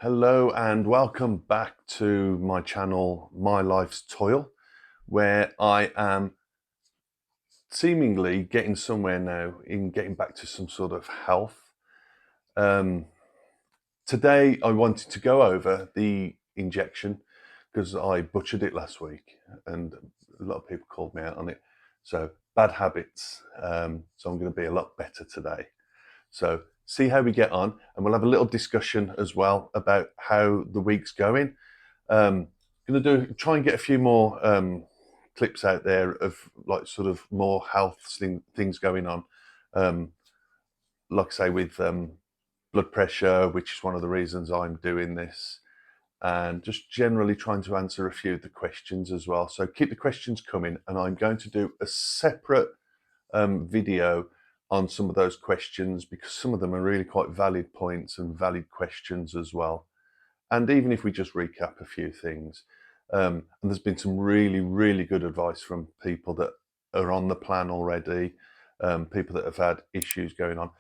Hello and welcome back to my channel, My Life's Toil, where I am seemingly getting somewhere now in getting back to some sort of health. Today I wanted to go over the injection because I butchered it last week and a lot of people called me out on it. So bad habits. So I'm going to be a lot better today. So see how we get on, and we'll have a little discussion as well about how the week's going. Going to try and get a few more clips out there of like sort of more health things going on. Like I say, with blood pressure, which is one of the reasons I'm doing this, and just generally trying to answer a few of the questions as well. So keep the questions coming, and I'm going to do a separate video on some of those questions because some of them are really quite valid points and valid questions as well. And even if we just recap a few things, and there's been some really, really good advice from people that are on the plan already, people that have had issues going on.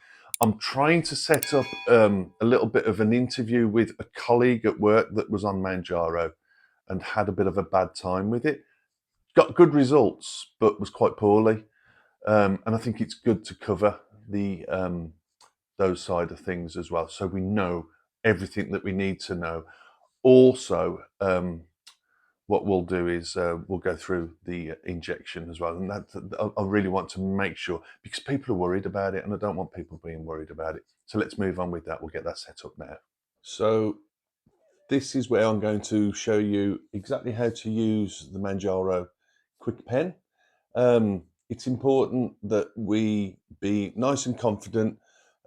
I'm trying to set up a little bit of an interview with a colleague at work that was on Mounjaro and had a bit of a bad time with it. Got good results, but was quite poorly. And I think it's good to cover the those side of things as well, so we know everything that we need to know. Also, what we'll do is we'll go through the injection as well, and that I really want to make sure because people are worried about it, and I don't want people being worried about it. So let's move on with that. We'll get that set up now. So this is where I'm going to show you exactly how to use the Mounjaro kwikpen. It's important that we be nice and confident.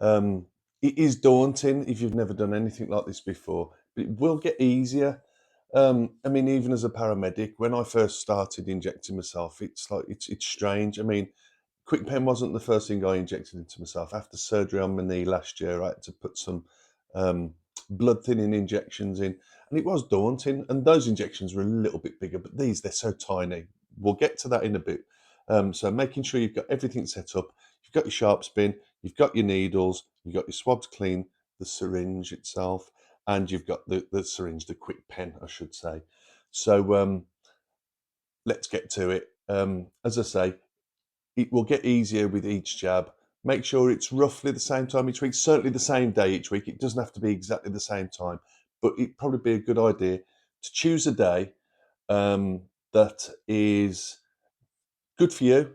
It is daunting if you've never done anything like this before, but it will get easier. I mean, even as a paramedic, when I first started injecting myself, it's like it's strange. I mean, kwikpen wasn't the first thing I injected into myself. After surgery on my knee last year, I had to put some blood thinning injections in, and it was daunting. And those injections were a little bit bigger, but they're so tiny. We'll get to that in a bit. So making sure you've got everything set up, you've got your sharp spin, you've got your needles, you've got your swabs clean, the syringe itself, and you've got the syringe, the kwikpen, I should say. So let's get to it. As I say, it will get easier with each jab. Make sure it's roughly the same time each week, certainly the same day each week. It doesn't have to be exactly the same time, but it'd probably be a good idea to choose a day that is good for you.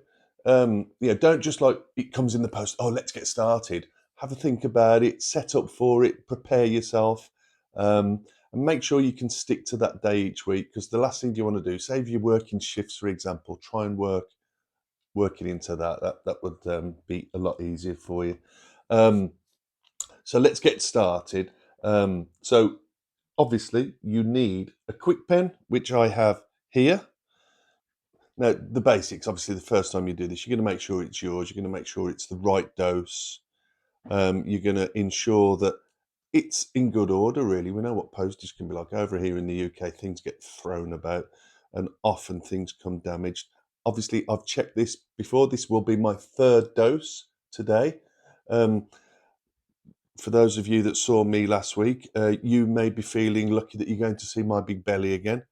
Don't just like it comes in the post, oh, let's get started. Have a think about it, set up for it, prepare yourself, and make sure you can stick to that day each week, because the last thing you want to do, say if you're working shifts, for example, try and working into that would be a lot easier for you. So let's get started. So obviously you need a kwikpen, which I have here. Now the basics, obviously the first time you do this, you're going to make sure it's yours, you're going to make sure it's the right dose. You're going to ensure that it's in good order, really. We know what postage can be like. Over here in the UK, things get thrown about and often things come damaged. Obviously, I've checked this before. This will be my third dose today. For those of you that saw me last week, you may be feeling lucky that you're going to see my big belly again.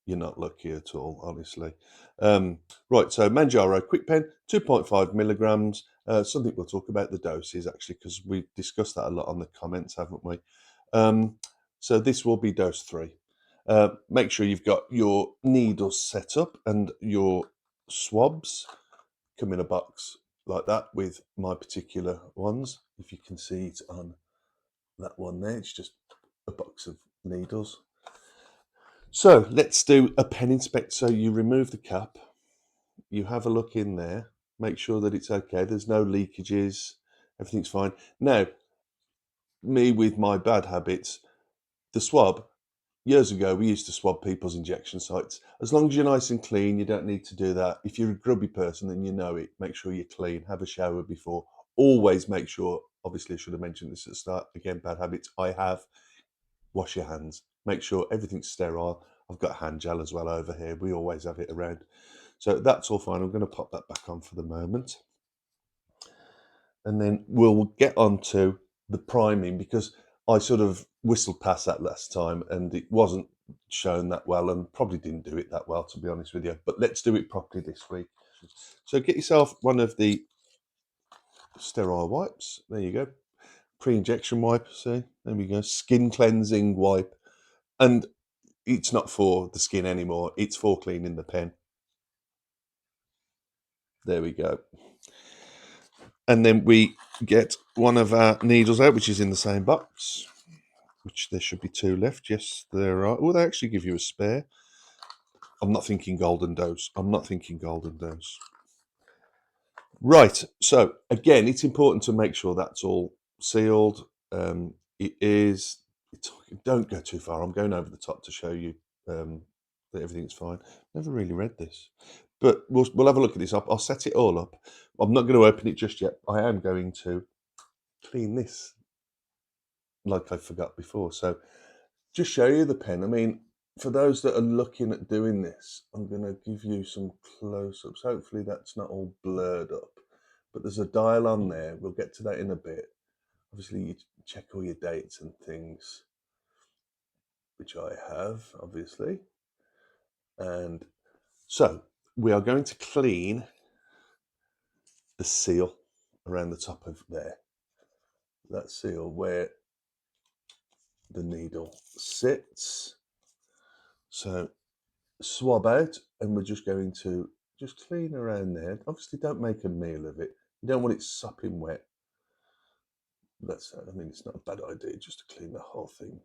You're not lucky at all, honestly. Right, so Mounjaro kwikpen, 2.5 milligrams. Something we'll talk about the doses, actually, because we've discussed that a lot on the comments, haven't we? So this will be dose 3. Make sure you've got your needles set up and your swabs come in a box like that with my particular ones. If you can see it on that one there, it's just a box of needles. So let's do a pen inspect. So you remove the cap, you have a look in there, make sure that it's okay, there's no leakages, everything's fine. Now, me with my bad habits, the swab, years ago we used to swab people's injection sites. As long as you're nice and clean, you don't need to do that. If you're a grubby person, then you know it. Make sure you're clean, have a shower before. Always make sure, obviously I should have mentioned this at the start, again, bad habits, wash your hands. Make sure everything's sterile. I've got hand gel as well over here. We always have it around. So that's all fine. I'm going to pop that back on for the moment. And then we'll get on to the priming, because I sort of whistled past that last time, and it wasn't shown that well, and probably didn't do it that well, to be honest with you. But let's do it properly this week. So get yourself one of the sterile wipes. There you go. Pre-injection wipe. See, there we go. Skin cleansing wipe, and it's not for the skin anymore. It's for cleaning the pen. There we go. And then we get one of our needles out, which is in the same box, which there should be 2 left. Yes, there are. Oh, they actually give you a spare. I'm not thinking golden dose. I'm not thinking golden dose. Right. So again, it's important to make sure that's all sealed. It is. Don't go too far. I'm going over the top to show you that everything's fine. Never really read this, but we'll have a look at this. I'll set it all up. I'm not going to open it just yet. I am going to clean this like I forgot before. So just show you the pen. I mean, for those that are looking at doing this, I'm going to give you some close-ups. Hopefully that's not all blurred up, but there's a dial on there. We'll get to that in a bit. Obviously, you check all your dates and things, which I have, obviously. And so we are going to clean the seal around the top of there. That seal where the needle sits. So swab out, and we're just going to just clean around there. Obviously, don't make a meal of it. You don't want it sopping wet. I mean, it's not a bad idea just to clean the whole thing.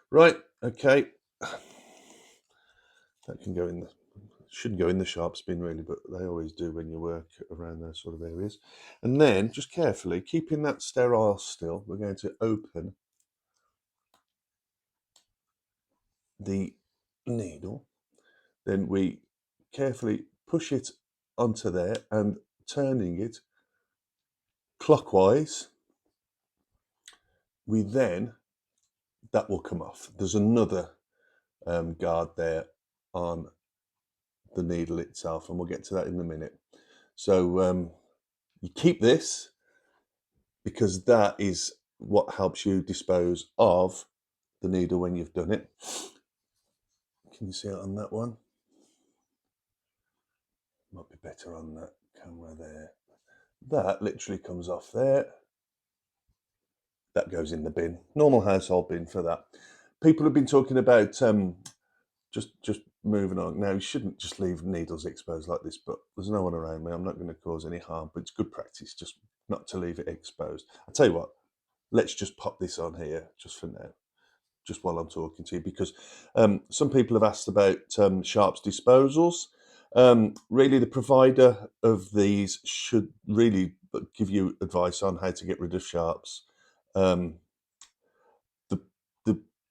Right, okay. That can go in shouldn't go in the sharps bin really, but they always do when you work around those sort of areas. And then, just carefully, keeping that sterile still, we're going to open the needle. Then we carefully push it onto there and turning it clockwise. That will come off. There's another guard there on the needle itself, and we'll get to that in a minute. So you keep this because that is what helps you dispose of the needle when you've done it. Can you see it on that one? Might be better on that camera there. That literally comes off there. That goes in the bin. Normal household bin for that. People have been talking about just moving on. Now, you shouldn't just leave needles exposed like this, but there's no one around me. I'm not going to cause any harm, but it's good practice just not to leave it exposed. I'll tell you what, let's just pop this on here just for now, just while I'm talking to you, because some people have asked about sharps disposals. Really, the provider of these should really give you advice on how to get rid of sharps. The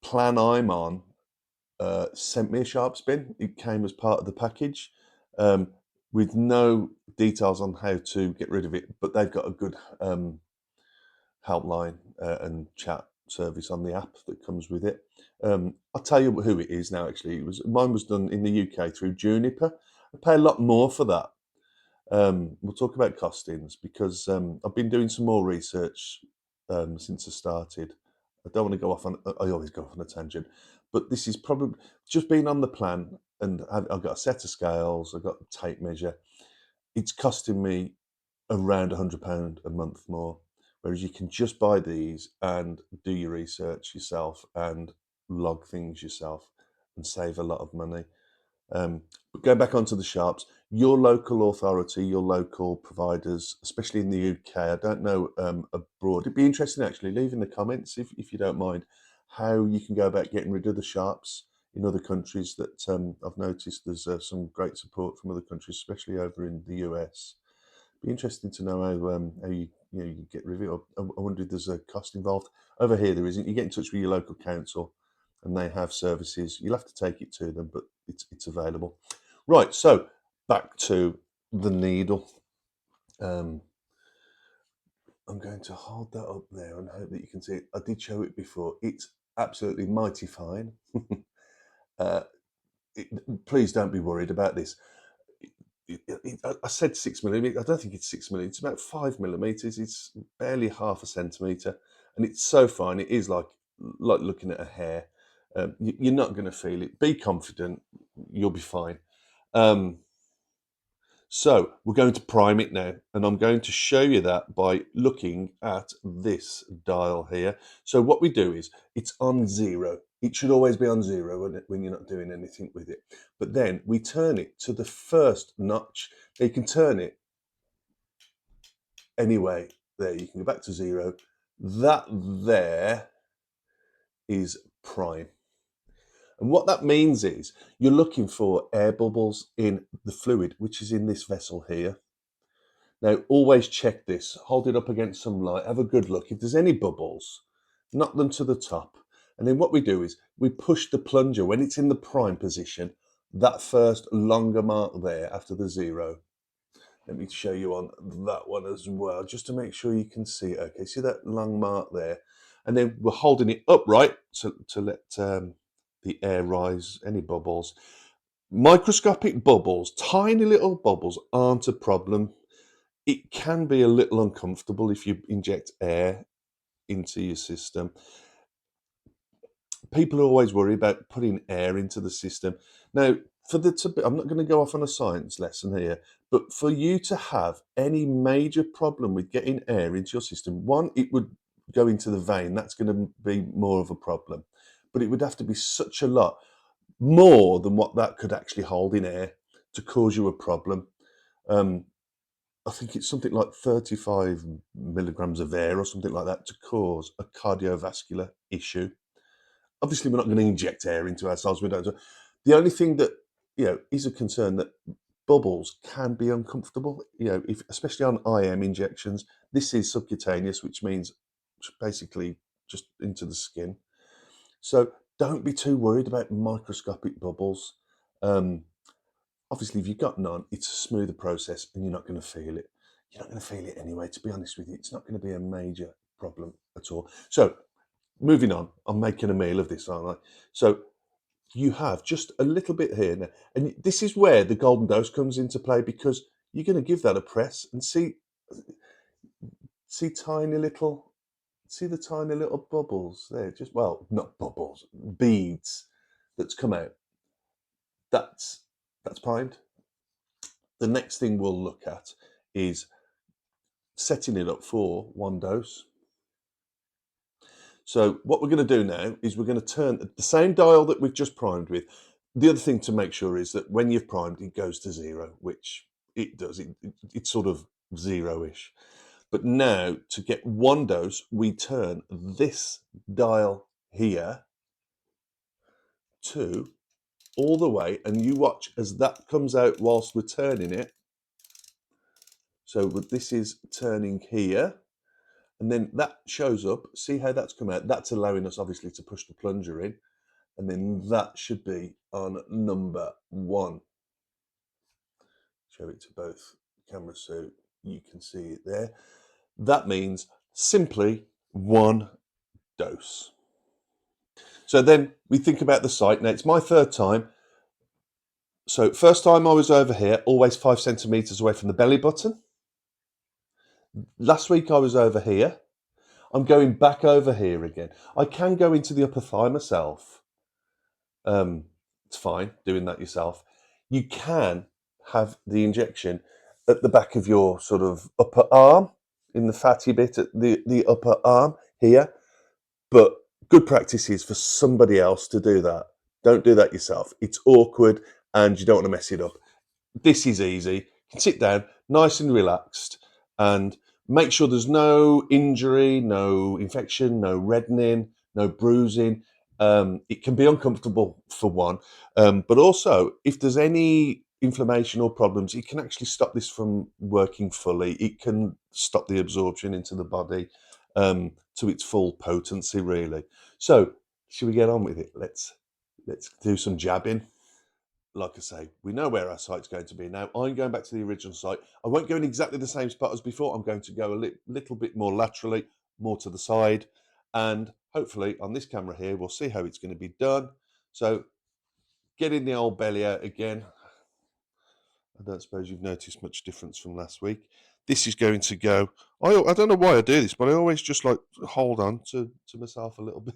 plan I'm on sent me a sharps bin. It came as part of the package with no details on how to get rid of it, but they've got a good helpline and chat service on the app that comes with it. I'll tell you who it is now. Actually, mine was done in the UK through Juniper. I pay a lot more for that. We'll talk about costings because I've been doing some more research since I started. I don't want to go off on. I always go off on a tangent, but this is probably just being on the plan, and I've got a set of scales. I've got a tape measure. It's costing me around £100 a month more, whereas you can just buy these and do your research yourself and log things yourself and save a lot of money. But going back onto the sharps, your local authority, your local providers, especially in the UK, I don't know abroad. It'd be interesting actually. Leave in the comments if you don't mind how you can go about getting rid of the sharps in other countries. That I've noticed there's some great support from other countries, especially over in the US. Be interesting to know how you get rid of it. I wonder if there's a cost involved. Over here there isn't. You get in touch with your local council, and they have services. You'll have to take it to them, but it's available. Right, so back to the needle. I'm going to hold that up there and hope that you can see it. I did show it before. It's absolutely mighty fine. Please don't be worried about this. I said 6 millimeters. I don't think it's 6 millimeters. It's about 5 millimeters. It's barely half a centimeter. and it's so fine. It is like looking at a hair. You're not going to feel it. Be confident. You'll be fine. So we're going to prime it now, and I'm going to show you that by looking at this dial here. So what we do is it's on 0. It should always be on 0 when you're not doing anything with it. But then we turn it to the first notch. You can turn it anyway. There, you can go back to 0. That there is prime. And what that means is you're looking for air bubbles in the fluid, which is in this vessel here. Now, always check this. Hold it up against some light. Have a good look. If there's any bubbles, knock them to the top. And then what we do is we push the plunger when it's in the prime position, that first longer mark there after the 0. Let me show you on that one as well, just to make sure you can see it. Okay, see that long mark there? And then we're holding it upright to let the air rise, any bubbles. Microscopic bubbles, tiny little bubbles, aren't a problem. It can be a little uncomfortable if you inject air into your system. People always worry about putting air into the system. Now, I'm not going to go off on a science lesson here, but for you to have any major problem with getting air into your system, one, it would go into the vein. That's going to be more of a problem. But it would have to be such a lot more than what that could actually hold in air to cause you a problem. I think it's something like 35 milligrams of air or something like that to cause a cardiovascular issue. Obviously, we're not going to inject air into ourselves. We don't. The only thing that is a concern that bubbles can be uncomfortable. Especially on IM injections. This is subcutaneous, which means basically just into the skin. So don't be too worried about microscopic bubbles. Obviously, if you've got none, it's a smoother process and you're not going to feel it. You're not going to feel it anyway, to be honest with you. It's not going to be a major problem at all. So, moving on, I'm making a meal of this, aren't I? So, you have just a little bit here now. And this is where the golden dose comes into play, because you're going to give that a press and see the tiny little bubbles there. Not bubbles, beads that's come out. That's primed. The next thing we'll look at is setting it up for 1 dose. So what we're going to do now is we're going to turn the same dial that we've just primed with. The other thing to make sure is that when you've primed, it goes to 0, which it does. It's sort of 0-ish. But now, to get 1 dose, we turn this dial here to all the way, and you watch as that comes out whilst we're turning it. So this is turning here, and then that shows up. See how that's come out? That's allowing us obviously to push the plunger in, and then that should be on number 1. Show it to both cameras so you can see it there. That means simply 1 dose. So then we think about the site. Now, it's my 3rd time. So first time I was over here, always 5 centimeters away from the belly button. Last week I was over here. I'm going back over here again. I can go into the upper thigh myself. It's fine doing that yourself. You can have the injection at the back of your sort of upper arm, in the fatty bit at the upper arm here. But good practice is for somebody else to do that. Don't do that yourself. It's awkward and you don't want to mess it up. This is easy. You can sit down, nice and relaxed, and make sure there's no injury, no infection, no reddening, no bruising. It can be uncomfortable for one, but also if there's any inflammation or problems, it can actually stop this from working fully. It can stop the absorption into the body to its full potency, really. So, should we get on with it? Let's do some jabbing. Like I say, we know where our site's going to be now. I'm going back to the original site. I won't go in exactly the same spot as before. I'm going to go a little bit more laterally, more to the side, and hopefully on this camera here, we'll see how it's going to be done. So getting the old belly out again. I don't suppose you've noticed much difference from last week. this is going to go. I don't know why I do this, but I always just like hold on to myself a little bit.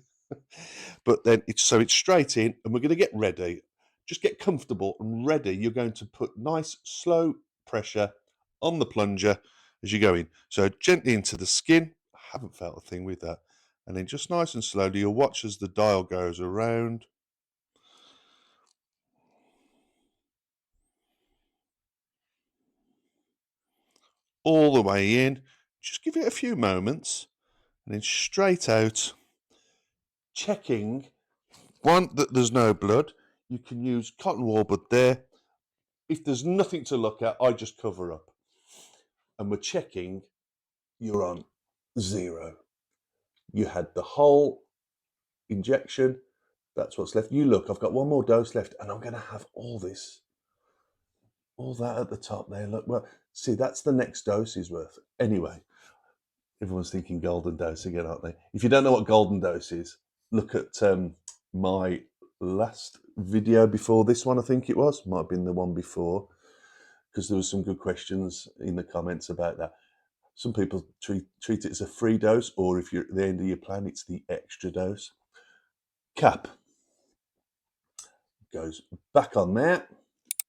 But then it's straight in, and we're going to get ready. Just get comfortable and ready. You're going to put nice slow pressure on the plunger as you go in. So gently into the skin. I haven't felt a thing with that. And then just nice and slowly, you'll watch as the dial goes around. All the way in. Just give it a few moments. And then straight out. Checking, one, that there's no blood. You can use cotton wool bud there. If there's nothing to look at, I just cover up. And we're checking, you're on 0. You had the whole injection. That's what's left. You look, I've got one more dose left, and I'm going to have all this, all that at the top there. Look, well, see, that's the next dose's worth. Anyway, everyone's thinking golden dose again, aren't they? If you don't know what golden dose is, look at my last video before this one, I think it was. Might have been the one before, because there was some good questions in the comments about that. Some people treat it as a free dose, or if you're at the end of your plan, it's the extra dose. Cap goes back on there.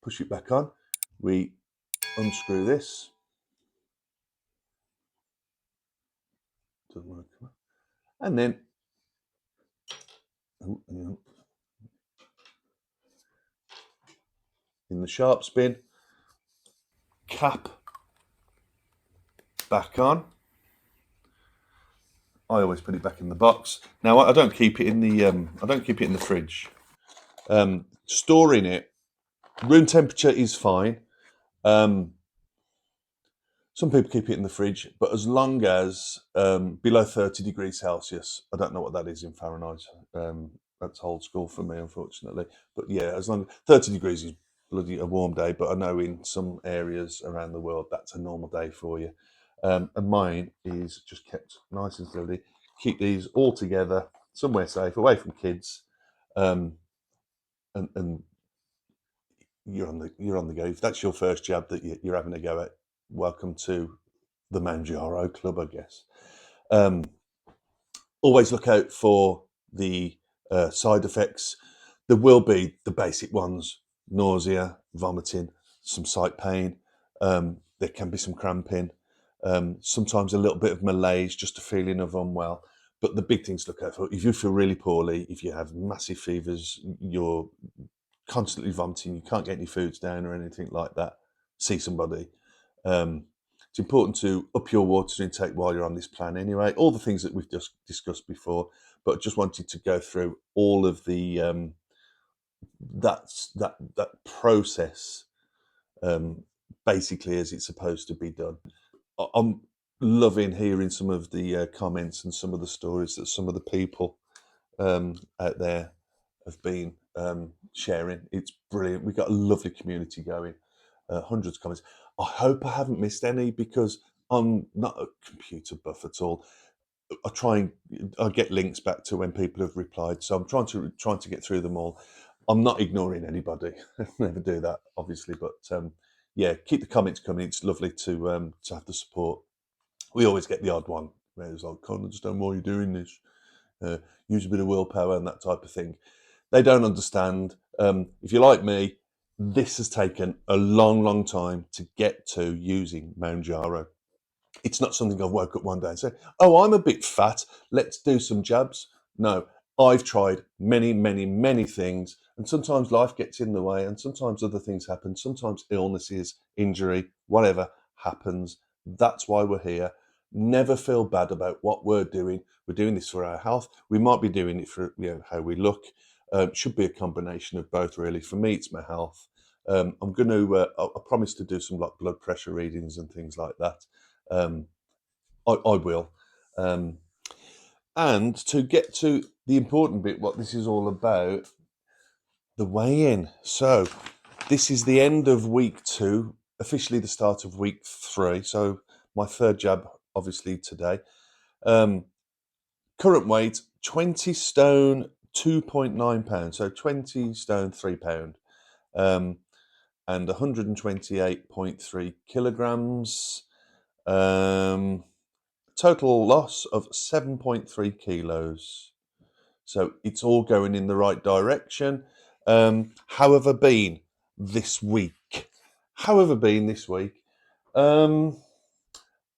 Push it back on. We unscrew this. Doesn't want to come up. And then in the sharp spin, cap back on. I always put it back in the box. Now I don't keep it in the fridge. Storing it, room temperature is fine. Some people keep it in the fridge, but as long as below 30 degrees Celsius, I don't know what that is in Fahrenheit. That's old school for me, unfortunately. But yeah, as long as 30 degrees is bloody a warm day, but I know in some areas around the world that's a normal day for you. And mine is just kept nice and steady. Keep these all together, somewhere safe, away from kids, and you're on the go. If that's your first jab that you're having a go at, welcome to the Mounjaro club, I guess. Always look out for the side effects. There will be the basic ones: nausea, vomiting, some site pain. There can be some cramping. Sometimes a little bit of malaise, just a feeling of unwell. But the big things to look out for: if you feel really poorly, if you have massive fevers, you're constantly vomiting, you can't get any foods down or anything like that, see somebody. It's important to up your water intake while you're on this plan anyway. All the things that we've just discussed before, but just wanted to go through all of the that process basically as it's supposed to be done. I'm loving hearing some of the comments and some of the stories that some of the people out there have been sharing. It's brilliant. We've got a lovely community going, hundreds of comments. I hope I haven't missed any, because I'm not a computer buff at all. I get links back to when people have replied, so I'm trying to get through them all. I'm not ignoring anybody. Never do that, obviously, but yeah, keep the comments coming. It's lovely to have the support. We always get the odd one where it's like, can't understand why you're doing this. Use a bit of willpower and that type of thing. They don't understand. If you're like me, this has taken a long, long time to get to using Mounjaro. It's not something I've woke up one day and said, oh, I'm a bit fat, let's do some jabs. No, I've tried many, many, many things, and sometimes life gets in the way, and sometimes other things happen. Sometimes illnesses, injury, whatever happens. That's why we're here. Never feel bad about what we're doing. We're doing this for our health. We might be doing it for how we look. Should be a combination of both, really. For me, it's my health. I'm going to. I promise to do some like blood pressure readings and things like that. I will. And to get to the important bit, what this is all about, the weigh-in. So this is the end of week 2, officially the start of week 3. So my third jab, obviously, today. Current weight, 20 stone, 2.9 pounds. So 20 stone, 3 pound. And 128.3 kilograms. Total loss of 7.3 kilos. So it's all going in the right direction. However, been this week.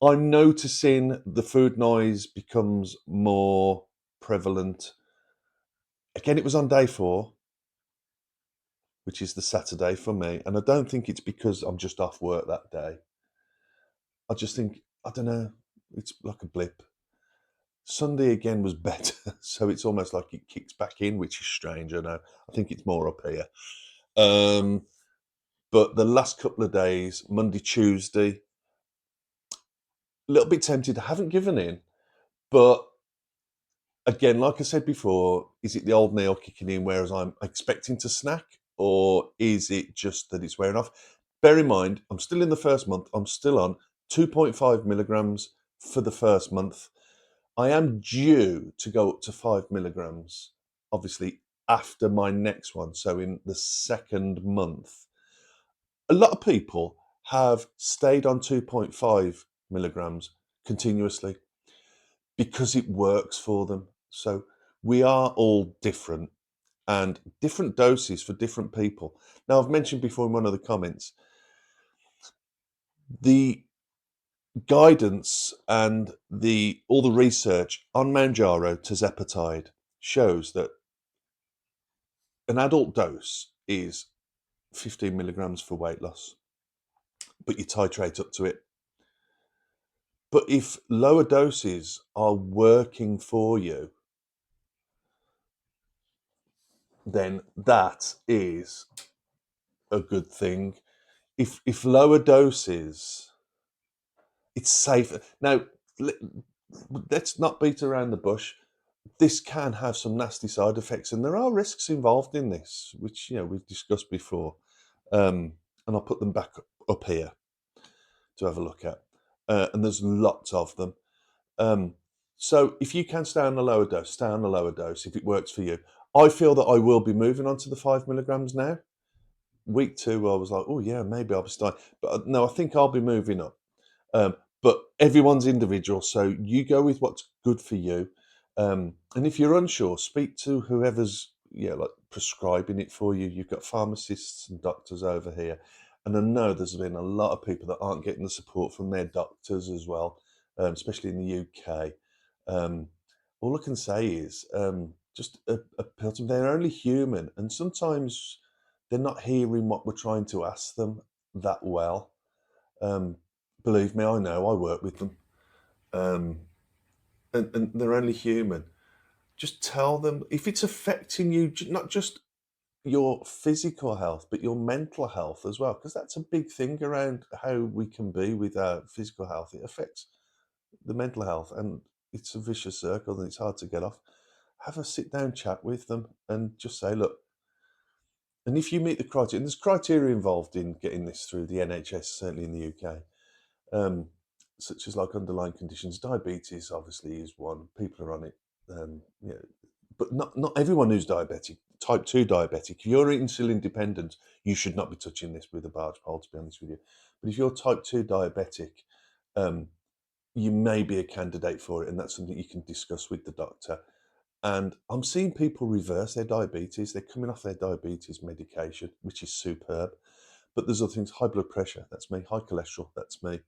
I'm noticing the food noise becomes more prevalent. Again, it was on day 4, which is the Saturday for me. And I don't think it's because I'm just off work that day. I just think, I don't know, it's like a blip. Sunday again was better, so it's almost like it kicks back in, which is strange. I know. I think it's more up here. But the last couple of days, Monday, Tuesday, a little bit tempted. I haven't given in, but again, like I said before, is it the old Neil kicking in, whereas I'm expecting to snack, or is it just that it's wearing off? Bear in mind, I'm still in the first month. I'm still on 2.5 milligrams for the first month. I am due to go up to 5 milligrams, obviously, after my next one. So in the second month. A lot of people have stayed on 2.5 milligrams continuously because it works for them. So we are all different and different doses for different people. Now, I've mentioned before in one of the comments, the guidance and all the research on Mounjaro tirzepatide shows that an adult dose is 15 milligrams for weight loss, but you titrate up to it. But if lower doses are working for you, then that is a good thing. If lower doses, it's safer. Now, let's not beat around the bush. This can have some nasty side effects, and there are risks involved in this, which we've discussed before. And I'll put them back up here to have a look at. And there's lots of them. So if you can stay on a lower dose, stay on a lower dose if it works for you. I feel that I will be moving on to the 5 milligrams now. Week 2, I was like, oh yeah, maybe I'll be starting. But no, I think I'll be moving up. But everyone's individual, so you go with what's good for you. And if you're unsure, speak to whoever's like prescribing it for you. You've got pharmacists and doctors over here. And I know there's been a lot of people that aren't getting the support from their doctors as well, especially in the UK. All I can say is just appeal to them. They're only human, and sometimes they're not hearing what we're trying to ask them that well. Believe me, I know. I work with them, and they're only human. Just tell them if it's affecting you, not just your physical health, but your mental health as well, because that's a big thing around how we can be with our physical health. It affects the mental health, and it's a vicious circle, and it's hard to get off. Have a sit down chat with them and just say, look, and if you meet the criteria, and there's criteria involved in getting this through the NHS, certainly in the UK, such as like underlying conditions. Diabetes obviously is one. People are on it, but not everyone who's diabetic. Type 2 diabetic. If you're insulin dependent, you should not be touching this with a barge pole, to be honest with you. But if you're type 2 diabetic, you may be a candidate for it, and that's something you can discuss with the doctor. And I'm seeing people reverse their diabetes. They're coming off their diabetes medication, which is superb. But there's other things: high blood pressure, that's me; high cholesterol, that's me.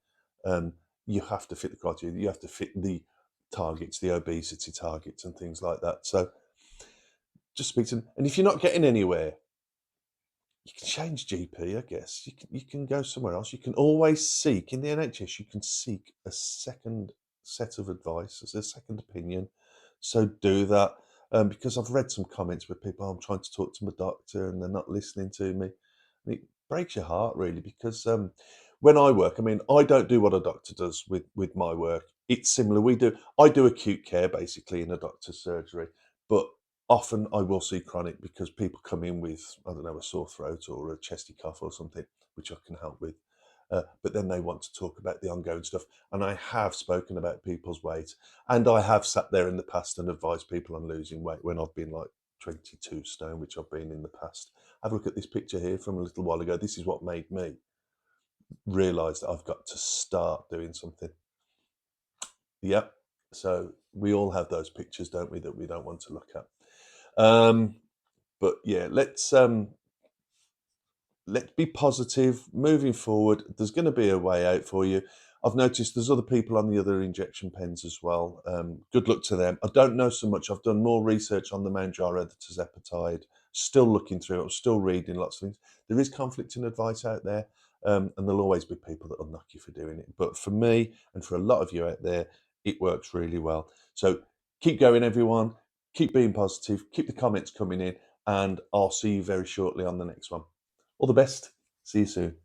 You have to fit the criteria. You have to fit the targets, the obesity targets, and things like that. So just speak to them. And if you're not getting anywhere, you can change GP, I guess. You can go somewhere else. You can always seek in the NHS. You can seek a second set of advice, as a second opinion. So do that, because I've read some comments where people, I'm trying to talk to my doctor and they're not listening to me. And it breaks your heart, really, because when I work, I don't do what a doctor does with my work. It's similar. I do acute care basically in a doctor's surgery, but often I will see chronic because people come in with, I don't know, a sore throat or a chesty cough or something, which I can help with. But then they want to talk about the ongoing stuff. And I have spoken about people's weight. And I have sat there in the past and advised people on losing weight when I've been like 22 stone, which I've been in the past. Have a look at this picture here from a little while ago. This is what made me. realised that I've got to start doing something. Yep. So we all have those pictures, don't we, that we don't want to look at. But yeah, let's be positive moving forward. There's going to be a way out for you. I've noticed there's other people on the other injection pens as well. Good luck to them. I don't know so much. I've done more research on the Mounjaro, the tirzepatide. Still looking through it. I'm still reading lots of things. There is conflicting advice out there, and there'll always be people that will knock you for doing it. But for me and for a lot of you out there, it works really well. So keep going, everyone. Keep being positive. Keep the comments coming in, and I'll see you very shortly on the next one. All the best. See you soon.